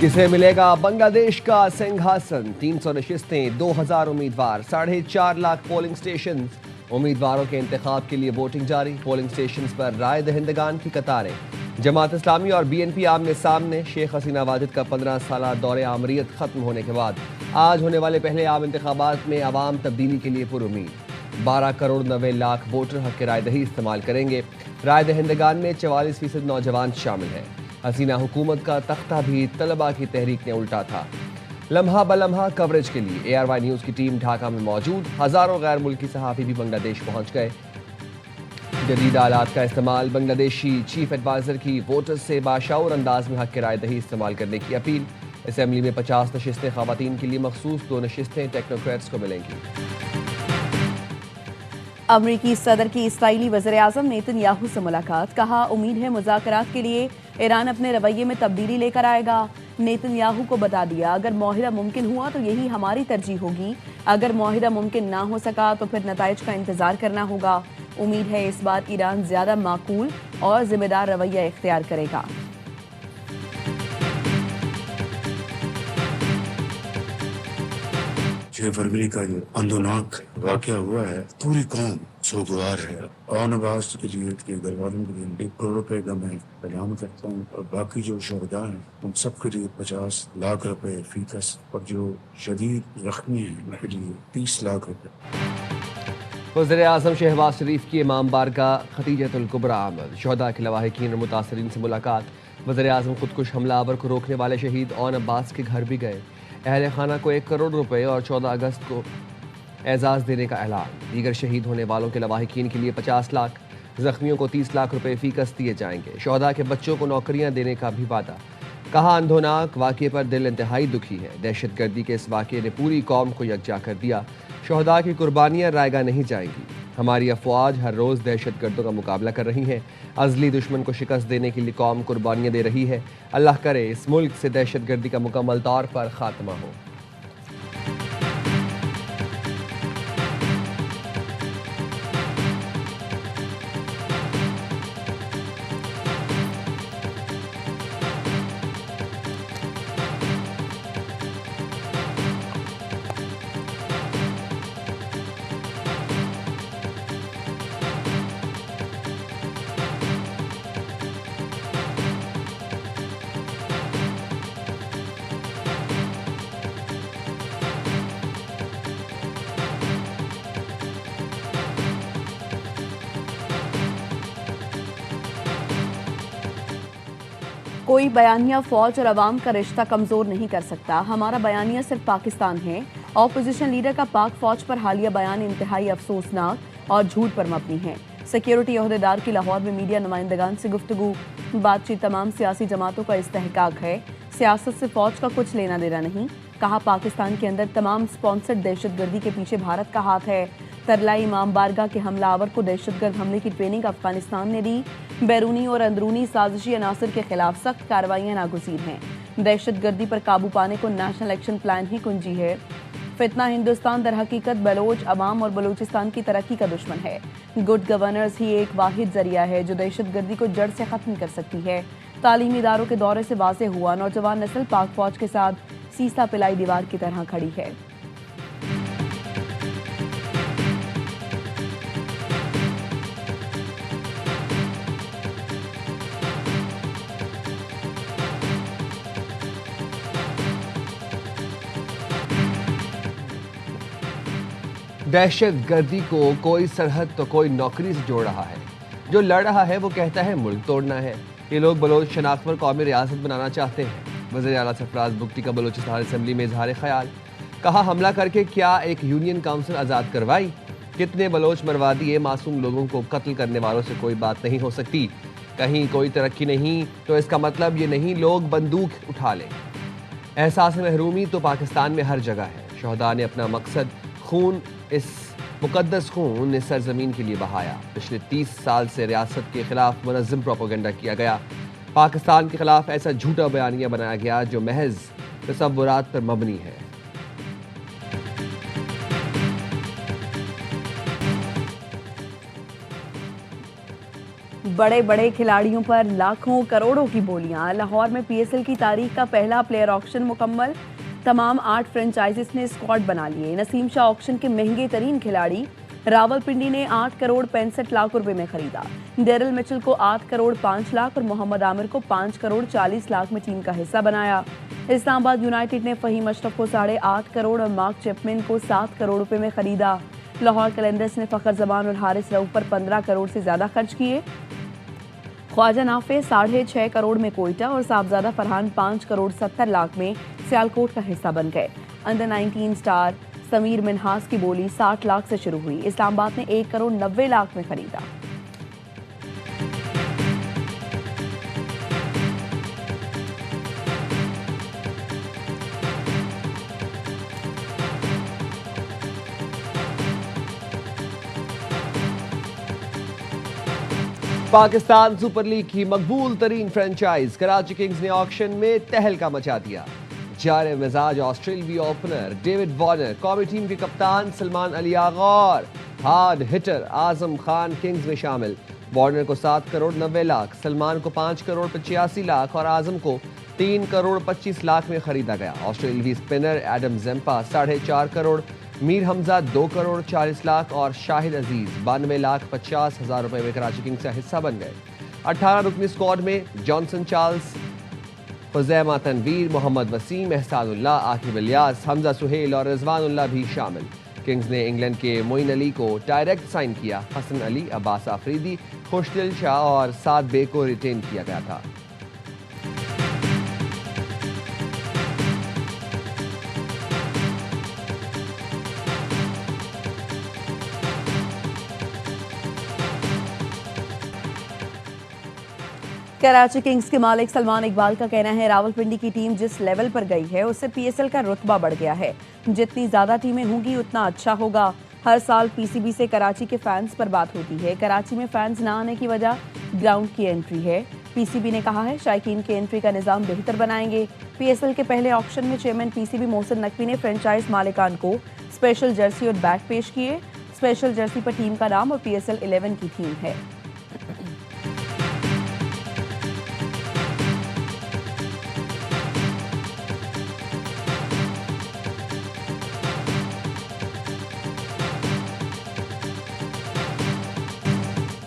किसे मिलेगा बांग्लादेश का सिंहासन? 300 नशिस्तें, 2000 उम्मीदवार, 4.5 लाख पोलिंग स्टेशन। उम्मीदवारों के इंतखाब के लिए वोटिंग जारी। पोलिंग स्टेशन पर राय दहिंदगान की कतारें। जमात इस्लामी और BNP आमने सामने। शेख हसीना वाजिद का 15 साल दौरे आमरीत खत्म होने के बाद आज होने वाले पहले आम इंतखाबात में अवाम तब्दीली के लिए पुरुमीद। 12 करोड़ 90 लाख वोटर हक राय दही इस्तेमाल करेंगे। राय दहिंदगान में 44% नौजवान शामिल हैं। हसीना हुकूमत का तख्ता भी तलबा की तहरीक ने उल्टा था। लम्हा बलम्हा कवरेज के लिए ARY न्यूज़ की टीम ढाका में मौजूद। हजारों गैर मुल्की सहाफ़ी भी बांग्लादेश पहुंच गए। जदीद आलात का इस्तेमाल। बांग्लादेशी चीफ एडवाइजर की वोटर्स से बाशऊर अंदाज में हक राय दही इस्तेमाल करने की अपील। असेंबली में 50 नशिस्तें ख़वातीन के लिए मखसूस, 2 नशिस्तें टेक्नोक्रेट्स को मिलेंगी। अमरीकी सदर की इसराइली वज़ीर-ए-आज़म नेतन्याहू से मुलाकात। कहा, उम्मीद है मुज़ाकरात के लिए ईरान अपने रवैये में तब्दीली लेकर आएगा। नेतन्याहू को बता दिया, अगर मुआहिदा मुमकिन हुआ तो यही हमारी तरजीह होगी, अगर मुआहिदा मुमकिन ना हो सका तो फिर नताइज का इंतजार करना होगा। उम्मीद है इस बार ईरान ज्यादा माकूल और जिम्मेदार रवैया इख्तियार करेगा। 6 फरवरी का जो अंदोनाक वाक़या हुआ है, पूरी कौम सोगवार है। और नवाज के लिए, के घर वालों के लिए 1 करोड़ रुपए का मैं पैगाम करता हूँ, और बाकी जो शहदा हैं उन सब के लिए 50 लाख रुपए फीस, और जो शदीद जख्मी हैं उनके लिए 30 लाख रुपए। वज़ीर-ए-आज़म शहबाज शरीफ की इमाम बारगाह खतीजतुल कुबरा आमद। शहदा के लवाहिकीन और मुतासरीन से मुलाकात। वज़ीर-ए-आज़म खुदकुश हमलावर को रोकने वाले शहीद ओन अब्बास के घर भी गए। अहल खाना को 1 करोड़ रुपए और 14 अगस्त को एजाज़ देने का ऐलान। दीगर शहीद होने वालों के लवाहिकीन के लिए 50 लाख, जख्मियों को 30 लाख रुपए फीकस दिए जाएंगे। शहदा के बच्चों को नौकरियां देने का भी वादा। कहा, अंधोनाक वाक़े पर दिल इंतहाई दुखी है। दहशतगर्दी के इस वाक़े ने पूरी कौम को यकजा कर दिया। शहदा की कुर्बानियाँ रायगा नहीं जाएंगी। हमारी अफवाज हर रोज़ दहशतगर्दों का मुकाबला कर रही हैं। अज़ली दुश्मन को शिकस्त देने के लिए कौम कुर्बानियाँ दे रही है। अल्लाह करे इस मुल्क से दहशतगर्दी का मुकम्मल तौर पर खात्मा हो। कोई बयानिया फौज और अवाम का रिश्ता कमजोर नहीं कर सकता। हमारा बयानिया सिर्फ पाकिस्तान है। ऑपोजिशन लीडर का पाक फौज पर हालिया बयान इंतहाई अफसोसनाक और झूठ पर मबनी है। सिक्योरिटी अहदेदार की लाहौर में मीडिया नुमाइंदगान से गुफ्तगू। बातचीत तमाम सियासी जमातों का इस्तेहकाक है, सियासत से फौज का कुछ लेना देना नहीं। कहा, पाकिस्तान के अंदर तमाम स्पॉन्सर्ड दहशतगर्दी के पीछे भारत का हाथ है। तरलाई इमाम बारगाह के हमलावर को दहशतगर्द हमले की ट्रेनिंग अफगानिस्तान ने दी। बैरूनी और अंदरूनी साजिशी अनासर के खिलाफ सख्त कार्रवाइयां नागुज़ीर हैं। दहशतगर्दी पर काबू पाने को नेशनल एक्शन प्लान ही कुंजी है। फितना हिंदुस्तान दर हकीकत बलोच अवाम और बलूचिस्तान की तरक्की का दुश्मन है। गुड गवर्नेंस ही एक वाहिद जरिया है जो दहशतगर्दी को जड़ से खत्म कर सकती है। तालीमी इदारों के दौरे से वाज़े हुआ, नौजवान नस्ल पाक फौज के साथ सीसा पिलाई दीवार की तरह खड़ी है। दहशतगर्दी को कोई सरहद तो कोई नौकरी से जोड़ रहा है। जो लड़ रहा है वो कहता है मुल्क तोड़ना है। ये लोग बलोच शनाख्त पर कौमी रियासत बनाना चाहते हैं। वज़ीर आला सरफराज बुगटी का बलोचिस्तान असेंबली में इजहार ख्याल। कहा, हमला करके क्या एक यूनियन काउंसिल आज़ाद करवाई? कितने बलोच मरवा दिए। मासूम लोगों को कत्ल करने वालों से कोई बात नहीं हो सकती। कहीं कोई तरक्की नहीं तो इसका मतलब ये नहीं लोग बंदूक उठा लें। एहसास महरूमी तो पाकिस्तान में हर जगह है। शहदा ने अपना मकसद खून, इस मुकद्दस खून इस सरजमीन के लिए बहाया। पिछले 30 साल से रियासत के खिलाफ मुनज़्ज़म प्रोपेगेंडा किया गया। पाकिस्तान के खिलाफ ऐसा झूठा बयानिया बनाया गया जो महज तसव्वुरात पर मबनी है। बड़े बड़े खिलाड़ियों पर लाखों करोड़ों की बोलियां। लाहौर में पीएसएल की तारीख का पहला प्लेयर ऑक्शन मुकम्मल। तमाम 8 फ्रेंचाइजीज ने स्क्वाड बना लिए। नसीम शाह ऑक्शन के महंगे तरीन खिलाड़ी। रावलपिंडी ने 8 करोड़ 65 लाख रुपए में खरीदा। डेरिल मिचेल को 8 करोड़ 5 लाख और मोहम्मद आमिर को 5 करोड़ 40 लाख में टीम का हिस्सा बनाया। इस्लामाबाद यूनाइटेड ने फहीम अशरफ को 8.5 करोड़ और मार्क चैपमैन को 7 करोड़ रुपए में खरीदा। लाहौर कैलेंडर्स ने फखर जमान और हारिस रऊफ पर 15 करोड़ से ज्यादा खर्च किए। ख्वाजा नाफे 6.5 करोड़ में कोयटा और साहबजादा फरहान 5 करोड़ 70 लाख में सियालकोट का हिस्सा बन गए। अंडर 19 स्टार समीर मिनहास की बोली 60 लाख से शुरू हुई। इस्लामाबाद ने 1 करोड़ 90 लाख में खरीदा। पाकिस्तान सुपर लीग की मकबूल तरीन फ्रेंचाइज कराची किंग्स ने ऑक्शन में तहलका मचा दिया। जारे मिजाज ऑस्ट्रेलियावी ओपनर डेविड वार्नर, कौमी टीम के कप्तान सलमान अली आगा और hard hitter Azam Khan Kings में शामिल। वार्नर को 7 करोड़ 90 लाख, सलमान को 5 करोड़ 85 लाख और आजम को 3 करोड़ 25 लाख में खरीदा गया। ऑस्ट्रेलियावी spinner Adam Zampa 4.5 crore, Mir Hamza 2 crore 40 lakh और शाहिद अजीज 92 लाख 50 हजार रुपए में कराची किंग्स का हिस्सा बन गए। 18 रुकनी स्क्वाड में जॉनसन चार्ल्स, हुजैमा तनवीर, मोहम्मद वसीम, एहसानुल्लाह, आकिब इलियास, हमजा सुहेल और रिजवानुल्लाह भी शामिल। किंग्स ने इंग्लैंड के मोइन अली को डायरेक्ट साइन किया। हसन अली, अब्बास आफरीदी, खुशदिल शाह और साद बे को रिटेन किया गया था। कराची किंग्स के मालिक सलमान इकबाल का कहना है रावलपिंडी की टीम जिस लेवल पर गई है उससे पीएसएल का रुतबा बढ़ गया है। जितनी ज्यादा टीमें होंगी उतना अच्छा होगा। हर साल पीसीबी से कराची के फैंस पर बात होती है। कराची में फैंस ना आने की वजह ग्राउंड की एंट्री है। पीसीबी ने कहा है शायकीन की एंट्री का निजाम बेहतर बनाएंगे। पीएसएल के पहले ऑक्शन में चेयरमैन पीसीबी मोहसिन नकवी ने फ्रेंचाइज मालिकान को स्पेशल जर्सी और बैट पेश किए। स्पेशल जर्सी पर टीम का नाम और पीएसएल 11 की थीम है।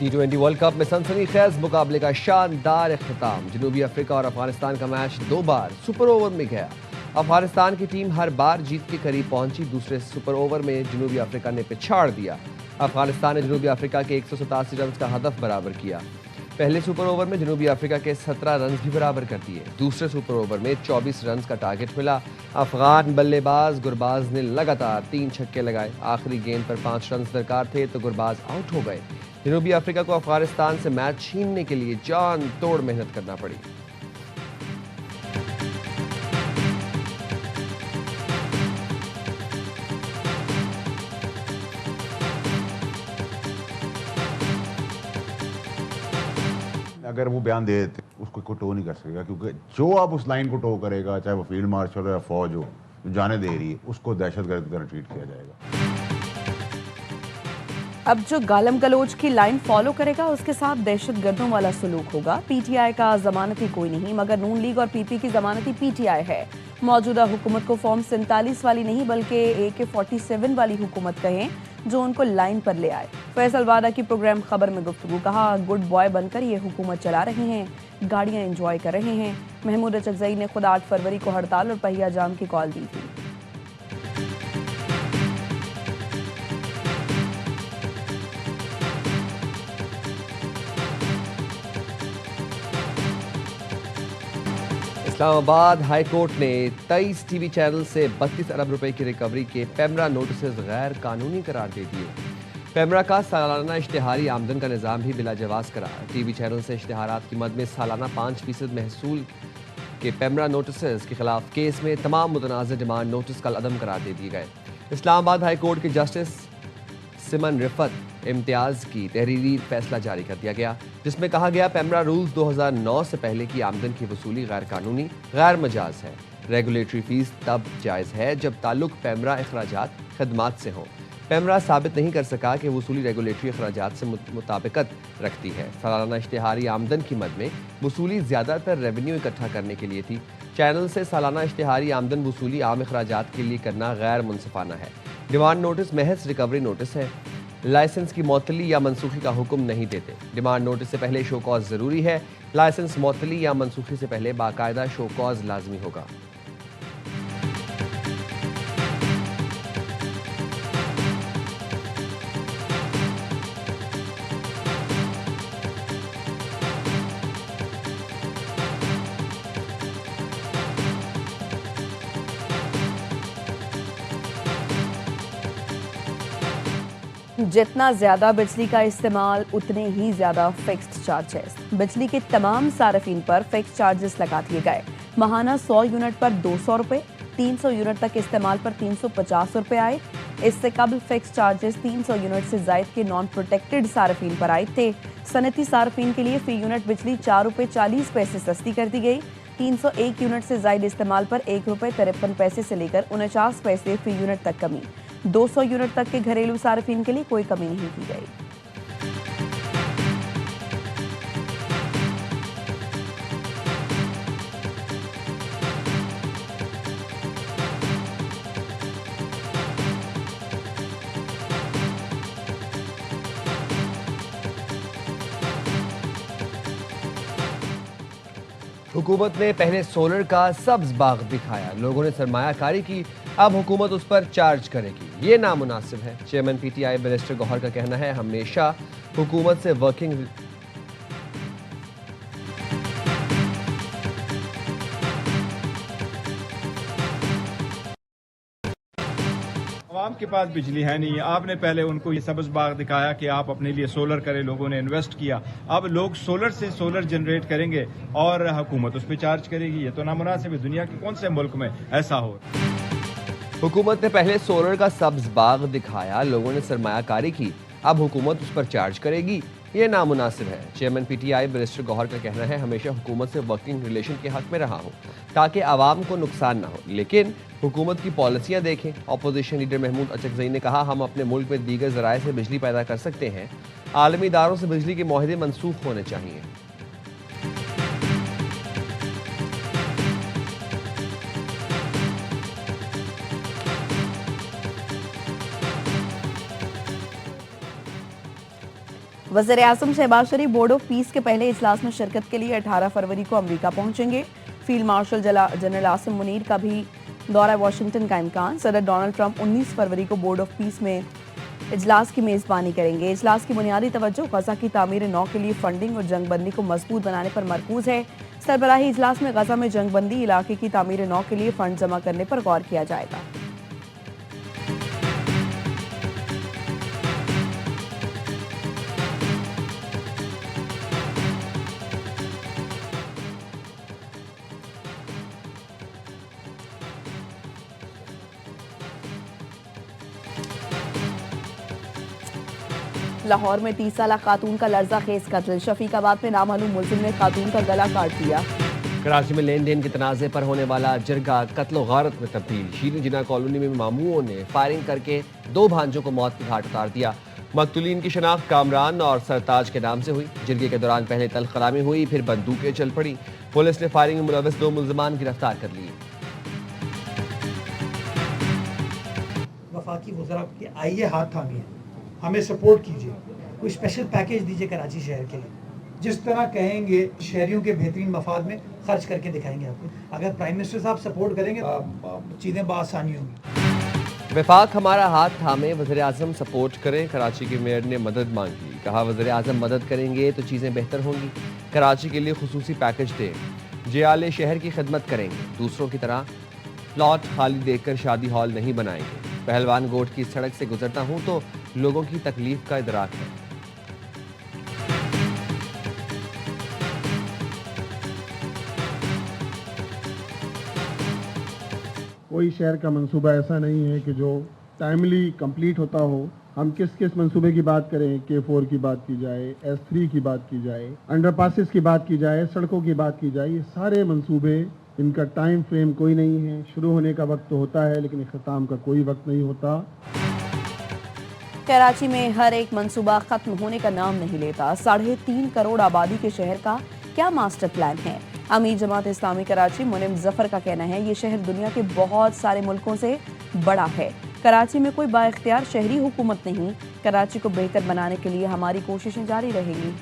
T20 वर्ल्ड कप में सनसनीखेज मुकाबले का शानदार इख्तिताम। जनूबी अफ्रीका और अफगानिस्तान का मैच 2 बार सुपर ओवर में गया। अफगानिस्तान की टीम हर बार जीत के करीब पहुंची। दूसरे सुपर ओवर में जनूबी अफ्रीका ने पिछाड़ दिया। अफगानिस्तान ने जनूबी अफ्रीका के 187 रन का हदफ बराबर किया। पहले सुपर ओवर में जनूबी अफ्रीका के 17 रन भी बराबर कर दिए। दूसरे सुपर ओवर में 24 रन का टारगेट मिला। अफगान बल्लेबाज गुरबाज ने लगातार 3 छक्के लगाए। आखिरी गेंद पर 5 रन दरकार थे तो गुरबाज आउट हो गए। जनूबी अफ्रीका को अफगानिस्तान से मैच छीनने के लिए जान तोड़ मेहनत करना पड़ी। अगर वो बयान दे देते उसको कोई टो नहीं कर सकेगा, क्योंकि जो अब उस लाइन को टो करेगा, चाहे वो फील्ड मार्शल हो या फौज हो जो जाने दे रही है, उसको दहशतगर्द की तरह ट्रीट किया जाएगा। अब जो गालम गलोच की लाइन फॉलो करेगा उसके साथ दहशतगर्दों वाला सलूक होगा। पीटीआई का जमानती कोई नहीं, मगर नून लीग और पीपी की जमानती पीटीआई है। मौजूदा हुकूमत को फॉर्म 47 वाली नहीं बल्कि AK-47 वाली हुकूमत कहें जो उनको लाइन पर ले आए। फैसल वादा की प्रोग्राम खबर में गुफ्तगू, कहा गुड बॉय बनकर ये हुकूमत चला रहे हैं, गाड़ियां एंजॉय कर रहे हैं। महमूद अचकजई ने खुद 8 फरवरी को हड़ताल और पहिया जाम की कॉल दी थी। इस्लामाबाद हाई कोर्ट ने 23 टीवी चैनल से 32 अरब रुपए की रिकवरी के पेमरा नोटिस गैर कानूनी करार दे दिए। पेमरा का सालाना इश्तिहारी आमदन का निज़ाम भी बिला जवाज करार। टीवी चैनल से इश्तिहारात की मद में सालाना 5% महसूल के पेमरा नोटिस के खिलाफ केस में तमाम मुतनाज़ डिमांड नोटिस कल अदम करार दे दिए गए। इस्लामाबाद हाई कोर्ट के जस्टिस सिमन रिफत इम्तियाज़ की तहरीरी फैसला जारी कर दिया गया, जिसमें कहा गया पेमरा रूल्स 2009 से पहले की आमदन की वसूली गैर कानूनी गैर मजाज है। रेगुलेटरी फीस तब जायज़ है जब ताल्लुक पेमरा अखराजात खदमात से हो। पेमरा साबित नहीं कर सका कि वसूली रेगुलेटरी अखराजात से मुताबिकत रखती है। सालाना इश्तिहारी आमदन की मद में वसूली ज़्यादातर रेवेन्यू इकट्ठा करने के लिए थी। चैनल से सालाना इश्तिहारी आमदन वसूली आम अखराजात के लिए करना गैर मुनसिफाना है। डिमांड नोटिस महज रिकवरी नोटिस है, लाइसेंस की मअतली या मनसूखी का हुक्म नहीं देते। डिमांड नोटिस से पहले शो कॉज ज़रूरी है, लाइसेंस मअतली या मनसूखी से पहले बाकायदा शो कॉज लाजमी होगा। जितना ज्यादा बिजली का इस्तेमाल उतने ही ज्यादा फिक्स्ड चार्जेस। बिजली के तमाम सार्फिन पर फिक्स्ड चार्जेस लगा दिए गए। माहाना 100 यूनिट पर 200 रुपए, 300 यूनिट तक इस्तेमाल पर 350 रुपए आए। इससे कबल फिक्स्ड चार्जेस 300 यूनिट से जायद के नॉन प्रोटेक्टेड सार्फिन पर आए थे। सनती सार्फिन के लिए फी यूनिट बिजली 4 रुपए 40 पैसे सस्ती कर दी गई। 301 यूनिट से जायद इस्तेमाल पर 1 रुपए 53 पैसे से लेकर 49 पैसे फी यूनिट तक कमी। 200 यूनिट तक के घरेलू सार्फिन के लिए कोई कमी नहीं की गई। हुकूमत ने पहले सोलर का सब्ज बाग दिखाया, लोगों ने सरमायाकारी की, अब हुकूमत उस पर चार्ज करेगी। ये नामुनासिब है। चेयरमैन पीटीआई बैरिस्टर गौहर का कहना है, हमेशा हुकूमत से वर्किंग आवाम के पास बिजली है नहीं। आपने पहले उनको ये सब्ज बाग दिखाया कि आप अपने लिए सोलर करें, लोगों ने इन्वेस्ट किया। अब लोग सोलर से सोलर जनरेट करेंगे और हुकूमत उस पर चार्ज करेगी। ये तो नामुनासिब है। दुनिया के कौन से मुल्क में ऐसा हो? हुकूमत ने पहले सोलर का सब्ज बाग दिखाया, लोगों ने सरमायाकारी की, अब हुकूमत उस पर चार्ज करेगी। ये नामुनासिब है। चेयरमैन पीटीआई बैरिस्टर गौहर का कहना है, हमेशा हुकूमत से वर्किंग रिलेशन के हक में रहा हूँ ताकि आवाम को नुकसान ना हो, लेकिन हुकूमत की पॉलिसियाँ देखें। अपोजिशन लीडर महमूद अचकजई ने कहा, हम अपने मुल्क में दीगर ज़राए से बिजली पैदा कर सकते हैं, आलमी इदारों से बिजली के मुआहदे मनसूख होने चाहिए। वज़ीर-ए-आज़म शहबाज शरीफ बोर्ड ऑफ पीस के पहले इजलास में शिरकत के लिए 18 फरवरी को अमेरिका पहुंचेंगे। Field marshal general Asim Munir का भी दौरा वाशिंगटन का इम्कान। सदर डोनाल्ड ट्रंप 19 फरवरी को बोर्ड ऑफ पीस में इजलास की मेज़बानी करेंगे। इजलास की बुनियादी तवज्जो गजा की तामीर नौ के लिए फंडिंग और जंगबंदी को मजबूत बनाने पर मरकूज है। सरबराही इजलास में गजा में जंगबंदी इलाके की तामीर नौ के लिए फंड जमा करने पर गौर किया जाएगा। लाहौर में 30 साल खातून का लर्जा खेज कत्ल। शफीकाबाद में नामालूम मुलजिम ने खातून का गला काट दिया। कराची में लेन देन के तनाज़े पर होने वाला जरगा कत्लो गारत में तब्दील। शीरी जिना कॉलोनी में मामूओं ने फायरिंग करके 2 भांजों को मौत की घाट उतार दिया। मकतूलीन की शनाख्त कामरान और सरताज के नाम से हुई। जिरगे के दौरान पहले तल्ख कलामी हुई, फिर बंदूकें चल पड़ी। पुलिस ने फायरिंग में मुलव्वस 2 मुल्ज़िमान गिरफ्तार कर लिए। वफाकी वज़रा के आइए हाथ थामिए, हमें सपोर्ट कीजिए, कोई स्पेशल पैकेज दीजिए कराची शहर के लिए। जिस तरह कहेंगे शहरियों के बेहतरीन मफाद में खर्च करके दिखाएंगे आपको। अगर प्राइम मिनिस्टर साहब सपोर्ट करेंगे चीज़ें बआसानी होंगी। वफाक हमारा हाथ थामे, वज़ीर-ए-आज़म सपोर्ट करें। कराची के मेयर ने मदद मांगी, कहा वज़ीर-ए-आज़म मदद करेंगे तो चीज़ें बेहतर होंगी। कराची के लिए खुसूसी पैकेज दें। जियाले शहर की खिदमत करेंगे, दूसरों की तरह प्लॉट खाली देखकर शादी हॉल नहीं बनाएंगे। पहलवान गोट की सड़क से गुजरता हूँ तो लोगों की तकलीफ का इदराक है। कोई शहर का मंसूबा ऐसा नहीं है कि जो टाइमली कंप्लीट होता हो। हम किस किस मंसूबे की बात करें, K4 की बात की जाए, S3 की बात की जाए, अंडरपासेस की बात की जाए, सड़कों की बात की जाए, ये सारे मंसूबे, इनका टाइम फ्रेम कोई नहीं है। शुरू होने का वक्त तो होता है लेकिन इख्तिताम का कोई वक्त नहीं होता। कराची में हर एक मंसूबा खत्म होने का नाम नहीं लेता। 3.5 करोड़ आबादी के शहर का क्या मास्टर प्लान है? अमीर जमात इस्लामी कराची मुनिम जफर का कहना है ये शहर दुनिया के बहुत सारे मुल्कों से बड़ा है। कराची में कोई बाइख्तियार शहरी हुकूमत नहीं। कराची को बेहतर बनाने के लिए हमारी कोशिशें जारी रहेंगी।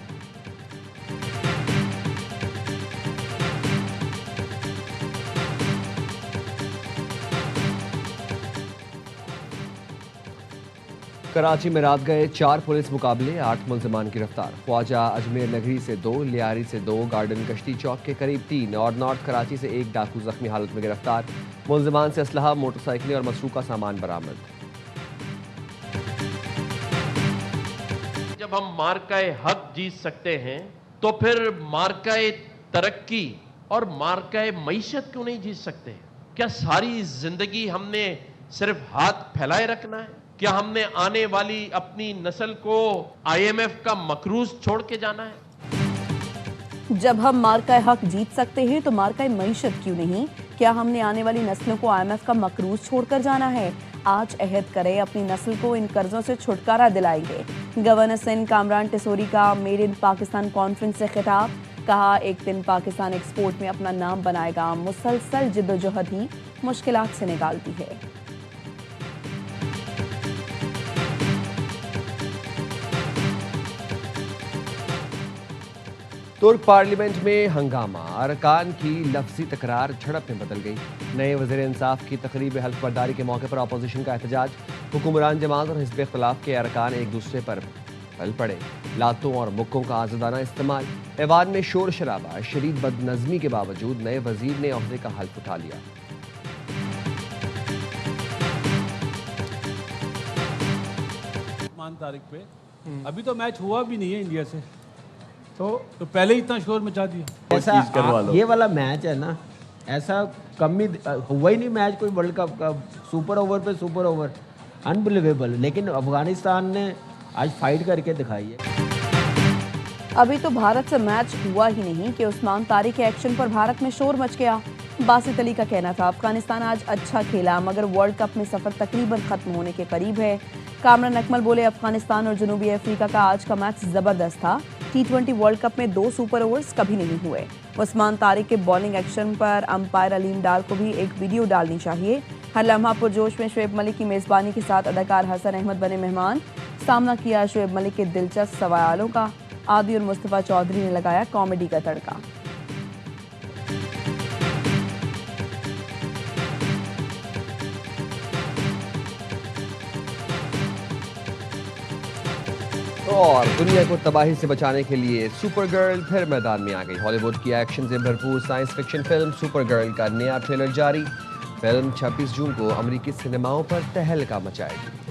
कराची में रात गए 4 पुलिस मुकाबले, 8 मुलजमान गिरफ्तार। ख्वाजा अजमेर नगरी से 2, लियारी से 2, गार्डन कश्ती चौक के करीब 3 और नॉर्थ कराची से 1 डाकू जख्मी हालत में गिरफ्तार। मुलजमान से असलहा, मोटरसाइकिलें और मसरूका सामान बरामद। जब हम मार्काए हक जीत सकते हैं तो फिर मार्काए तरक्की और मार्काए मईशत क्यों नहीं जीत सकते? क्या सारी जिंदगी हमने सिर्फ हाथ फैलाए रखना है? क्या हमने आने वाली अपनी नस्ल को IMF का मकरूज छोड़ के जाना है? जब हम मार्काए हक जीत सकते हैं तो मार्काए मईशत क्यों नहीं? क्या हमने आने वाली नस्लों को IMF का मकरूज छोड़कर जाना है? आज अहद करें अपनी नस्ल को इन कर्जों से छुटकारा दिलाएंगे। गवर्नर सिंध कामरान टिसोरी का मेड इन पाकिस्तान कॉन्फ्रेंस से खिताब। कहा एक दिन पाकिस्तान एक्सपोर्ट में अपना नाम बनाएगा। मुसलसल जिद्दोजहद ही मुश्किलात से निकालती है। तुर्क पार्लियामेंट में हंगामा, अरकान की लफ्जी तकरार झड़प में बदल गई। नए वज़ीर इंसाफ की तकरीब हल्फ बर्दारी के मौके पर अपोजिशन का एहतजाज। हुक्मरान जमात और हिज़्ब इख्तिलाफ के अरकान एक दूसरे पर पल पड़े। लातों और मुक्कों का आज़ादाना इस्तेमाल। ऐवान में शोर शराबा। शदीद बदनज़मी के बावजूद नए वज़ीर ने ओहदे का हल्फ उठा लिया। तारीख पे अभी तो मैच हुआ भी नहीं है इंडिया से, तो पहले ही इतना शोर मचा दिया। ऐसा ये वाला मैच है ना, ऐसा कम ही हुआ ही नहीं मैच कोई वर्ल्ड कप का। सुपर ओवर पे सुपर ओवर, अनबिलीवेबल। लेकिन अफगानिस्तान ने आज फाइट करके दिखाई है। अभी तो भारत से मैच हुआ ही नहीं कि उस्मान तारिक के एक्शन पर भारत में शोर मच गया। बासित अली का कहना था अफगानिस्तान आज अच्छा खेला मगर वर्ल्ड कप में सफर तकरीबन खत्म होने के करीब है। कामरान अकमल बोले अफगानिस्तान और जनूबी अफ्रीका का आज का मैच जबरदस्त था। T20 वर्ल्ड कप में 2 सुपर ओवर्स कभी नहीं हुए। उस्मान तारिक के बॉलिंग एक्शन पर अंपायर अलीम डार को भी एक वीडियो डालनी चाहिए। हर लम्हा पुरजोश में शोएब मलिक की मेजबानी के साथ अदाकार हसन अहमद बने मेहमान। सामना किया शोएब मलिक के दिलचस्प सवालों का। आदि और मुस्तफा चौधरी ने लगाया कॉमेडी का तड़का। और दुनिया को तबाही से बचाने के लिए सुपर गर्ल फिर मैदान में आ गई। हॉलीवुड की एक्शन से भरपूर science fiction film super girl का नया ट्रेलर जारी। फिल्म 26 जून को अमेरिकी सिनेमाओं पर तहलका मचाएगी।